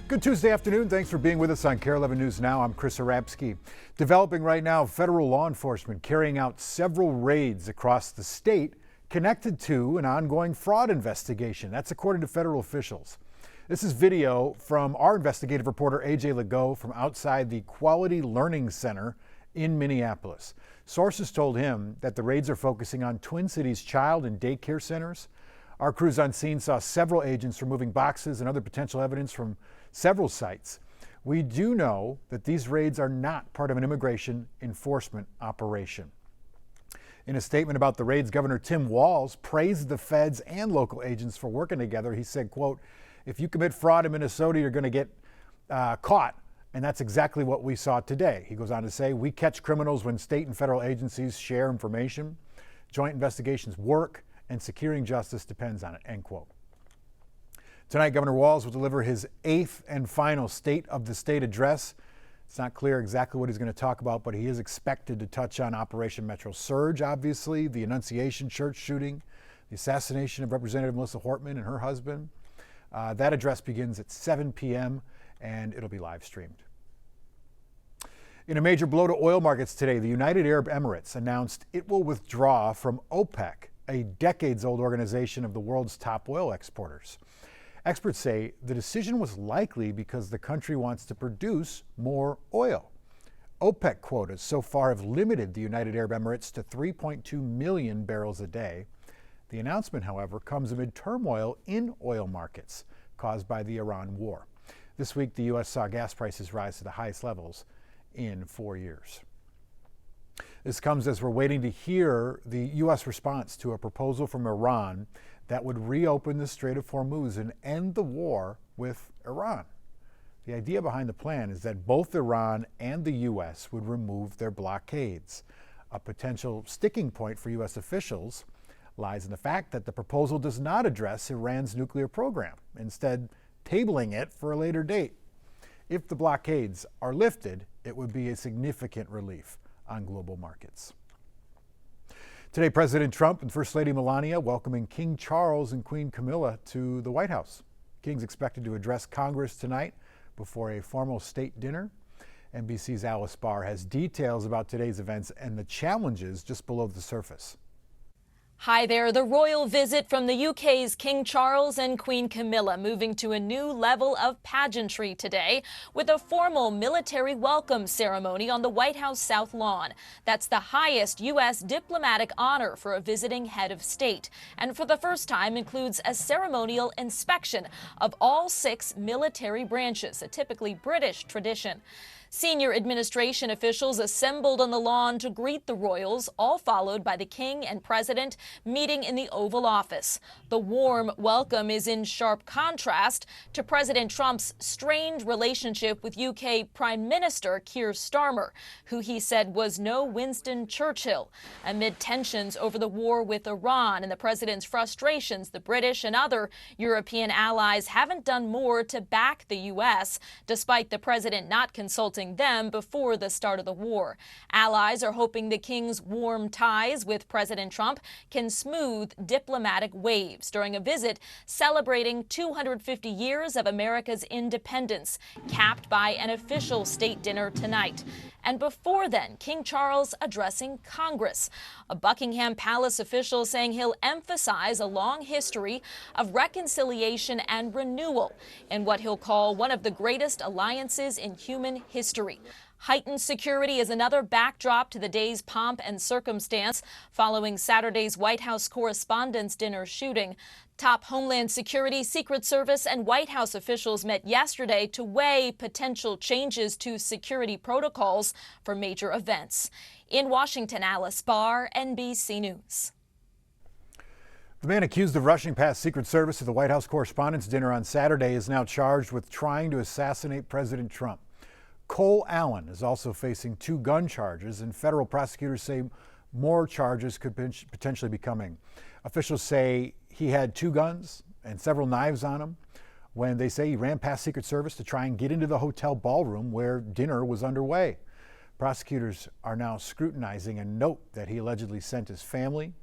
Good Tuesday afternoon. Thanks for being with us on Kare 11 News Now. I'm Chris Arabsky. Developing right now, federal law enforcement carrying out several raids across the state connected to an ongoing fraud investigation. That's according to federal officials. This is video from our investigative reporter, AJ Legault, from outside the Quality Learning Center in Minneapolis. Sources told him that the raids are focusing on Twin Cities child and daycare centers. Our crews on scene saw several agents removing boxes and other potential evidence from several sites. We do know that these raids are not part of an immigration enforcement operation. In a statement about the raids, Governor Tim Walz praised the feds and local agents for working together. He said, quote, "If you commit fraud in Minnesota, you're going to get caught." And that's exactly what we saw today. He goes on to say, "We catch criminals when state and federal agencies share information. Joint investigations work, and securing justice depends on it," end quote. Tonight, Governor Walz will deliver his 8th and final State of the State address. It's not clear exactly what he's going to talk about, but he is expected to touch on Operation Metro Surge, obviously, the Annunciation Church shooting, the assassination of Representative Melissa Hortman and her husband. That address begins at 7 p.m. and it'll be live streamed. In a major blow to oil markets today, the United Arab Emirates announced it will withdraw from OPEC, a decades-old organization of the world's top oil exporters. Experts say the decision was likely because the country wants to produce more oil. OPEC quotas so far have limited the United Arab Emirates to 3.2 million barrels a day. The announcement, however, comes amid turmoil in oil markets caused by the Iran war. This week, the U.S. saw gas prices rise to the highest levels in 4 years. This comes as we're waiting to hear the U.S. response to a proposal from Iran that would reopen the Strait of Hormuz and end the war with Iran. The idea behind the plan is that both Iran and the U.S. would remove their blockades. A potential sticking point for U.S. officials lies in the fact that the proposal does not address Iran's nuclear program, instead tabling it for a later date. If the blockades are lifted, it would be a significant relief on global markets. Today, President Trump and First Lady Melania welcoming King Charles and Queen Camilla to the White House. King's expected to address Congress tonight before a formal state dinner. NBC's Alice Barr has details about today's events and the challenges just below the surface. Hi there. The royal visit from the UK's King Charles and Queen Camilla moving to a new level of pageantry today with a formal military welcome ceremony on the White House South Lawn. That's the highest U.S. diplomatic honor for a visiting head of state, and for the first time includes a ceremonial inspection of all 6 military branches, a typically British tradition. Senior administration officials assembled on the lawn to greet the royals, all followed by the king and president meeting in the Oval Office. The warm welcome is in sharp contrast to President Trump's strained relationship with UK Prime Minister Keir Starmer, who he said was no Winston Churchill. Amid tensions over the war with Iran and the president's frustrations, the British and other European allies haven't done more to back the U.S., despite the president not consulting them before the start of the war. Allies are hoping the king's warm ties with President Trump can smooth diplomatic waves during a visit celebrating 250 years of America's independence, capped by an official state dinner tonight. And before then, King Charles addressing Congress. A Buckingham Palace official saying he'll emphasize a long history of reconciliation and renewal in what he'll call one of the greatest alliances in human history. Heightened security is another backdrop to the day's pomp and circumstance following Saturday's White House Correspondents' Dinner shooting. Top Homeland Security, Secret Service, and White House officials met yesterday to weigh potential changes to security protocols for major events. In Washington, Alice Barr, NBC News. The man accused of rushing past Secret Service at the White House Correspondents' Dinner on Saturday is now charged with trying to assassinate President Trump. Cole Allen is also facing 2 gun charges, and federal prosecutors say more charges could potentially be coming. Officials say he had 2 guns and several knives on him when they say he ran past Secret Service to try and get into the hotel ballroom where dinner was underway. Prosecutors are now scrutinizing a note that he allegedly sent his family.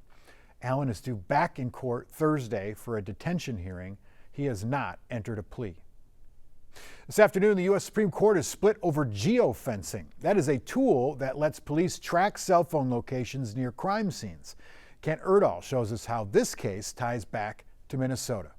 Allen is due back in court Thursday for a detention hearing. He has not entered a plea. This afternoon, the U.S. Supreme Court is split over geofencing. That is a tool that lets police track cell phone locations near crime scenes. Kent Erdahl shows us how this case ties back to Minnesota.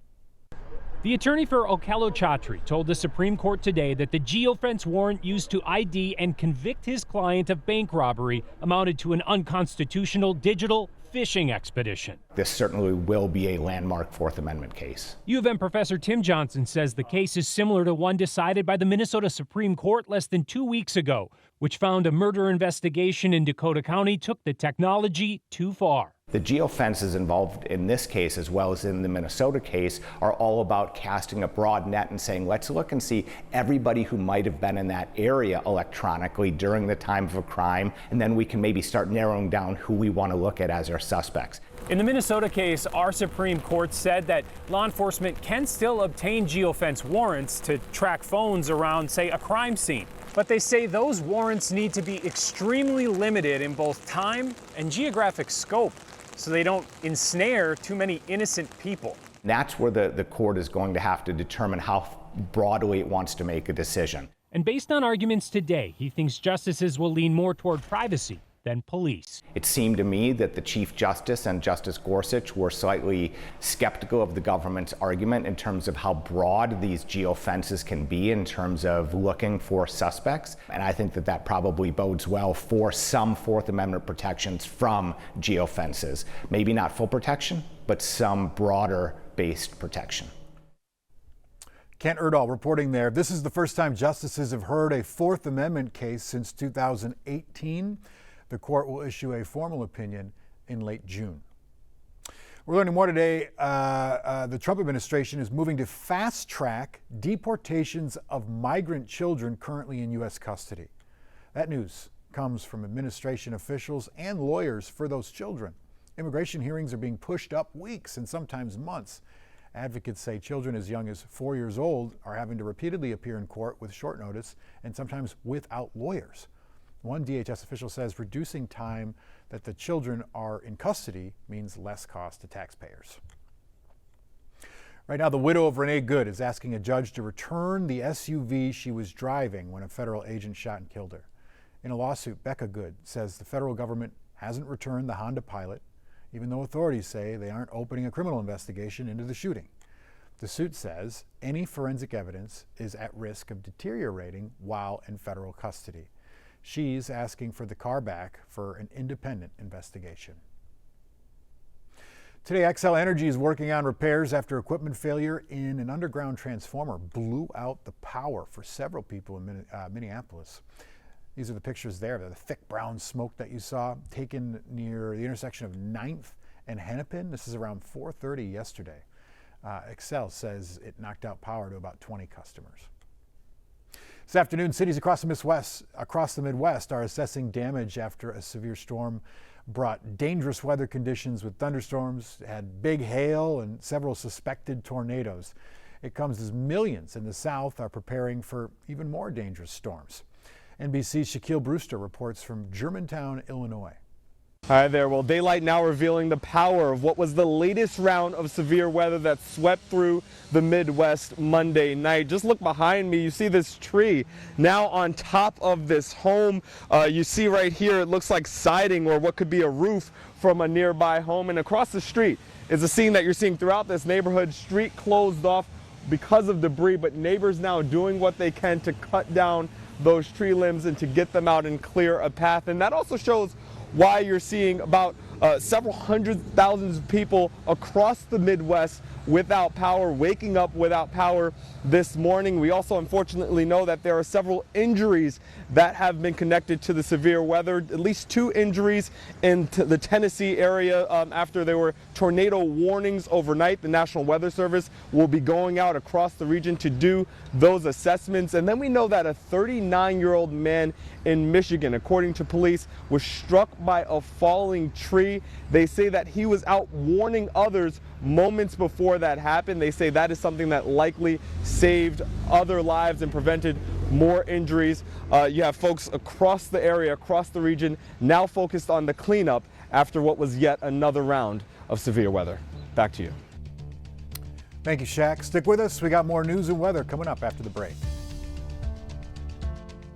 The attorney for Ocala Chatri told the Supreme Court today that the geofence warrant used to ID and convict his client of bank robbery amounted to an unconstitutional digital fishing expedition. This certainly will be a landmark Fourth Amendment case. U of M professor Tim Johnson says the case is similar to one decided by the Minnesota Supreme Court less than 2 weeks ago, which found a murder investigation in Dakota County took the technology too far. The geofences involved in this case, as well as in the Minnesota case, are all about casting a broad net and saying, let's look and see everybody who might have been in that area electronically during the time of a crime, and then we can maybe start narrowing down who we want to look at as our suspects. In the Minnesota case, our Supreme Court said that law enforcement can still obtain geofence warrants to track phones around, say, a crime scene. But they say those warrants need to be extremely limited in both time and geographic scope, so they don't ensnare too many innocent people. That's where the court is going to have to determine how broadly it wants to make a decision. And based on arguments today, he thinks justices will lean more toward privacy than police. It seemed to me that the Chief Justice and Justice Gorsuch were slightly skeptical of the government's argument in terms of how broad these geofences can be in terms of looking for suspects. And I think that that probably bodes well for some Fourth Amendment protections from geofences. Maybe not full protection, but some broader based protection. Kent Erdahl reporting there. This is the first time justices have heard a Fourth Amendment case since 2018. The court will issue a formal opinion in late June. We're learning more today. The Trump administration is moving to fast-track deportations of migrant children currently in U.S. custody. That news comes from administration officials and lawyers for those children. Immigration hearings are being pushed up weeks and sometimes months. Advocates say children as young as 4 years old are having to repeatedly appear in court with short notice and sometimes without lawyers. One DHS official says reducing time that the children are in custody means less cost to taxpayers. Right now, the widow of Renee Good is asking a judge to return the SUV she was driving when a federal agent shot and killed her. In a lawsuit, Becca Good says the federal government hasn't returned the Honda Pilot, even though authorities say they aren't opening a criminal investigation into the shooting. The suit says any forensic evidence is at risk of deteriorating while in federal custody. She's asking for the car back for an independent investigation. Today, Xcel Energy is working on repairs after equipment failure in an underground transformer blew out the power for several people in Minneapolis. These are the pictures there. The thick brown smoke that you saw taken near the intersection of 9th and Hennepin. This is around 4:30 yesterday. Xcel says it knocked out power to about 20 customers. This afternoon, cities across the Midwest are assessing damage after a severe storm brought dangerous weather conditions with thunderstorms, had big hail, and several suspected tornadoes. It comes as millions in the South are preparing for even more dangerous storms. NBC's Shaquille Brewster reports from Germantown, Illinois. Hi there. Well, daylight now revealing the power of what was the latest round of severe weather that swept through the Midwest Monday night. Just look behind me. You see this tree now on top of this home. You see right here, it looks like siding or what could be a roof from a nearby home. And across the street is a scene that you're seeing throughout this neighborhood. Street closed off because of debris, but neighbors now doing what they can to cut down those tree limbs and to get them out and clear a path. And that also shows why you're seeing about several hundred thousands of people across the Midwest without power, waking up without power this morning. We also unfortunately know that there are several injuries that have been connected to the severe weather, at least 2 injuries in the Tennessee area after there were tornado warnings overnight. The National Weather Service will be going out across the region to do those assessments. And then we know that a 39-year-old man in Michigan, according to police, was struck by a falling tree. They say that he was out warning others moments before that happened. They say that is something that likely saved other lives and prevented more injuries. You have folks across the area, across the region, now focused on the cleanup after what was yet another round of severe weather. Back to you. Thank you, Shaq. Stick with us. We got more news and weather coming up after the break.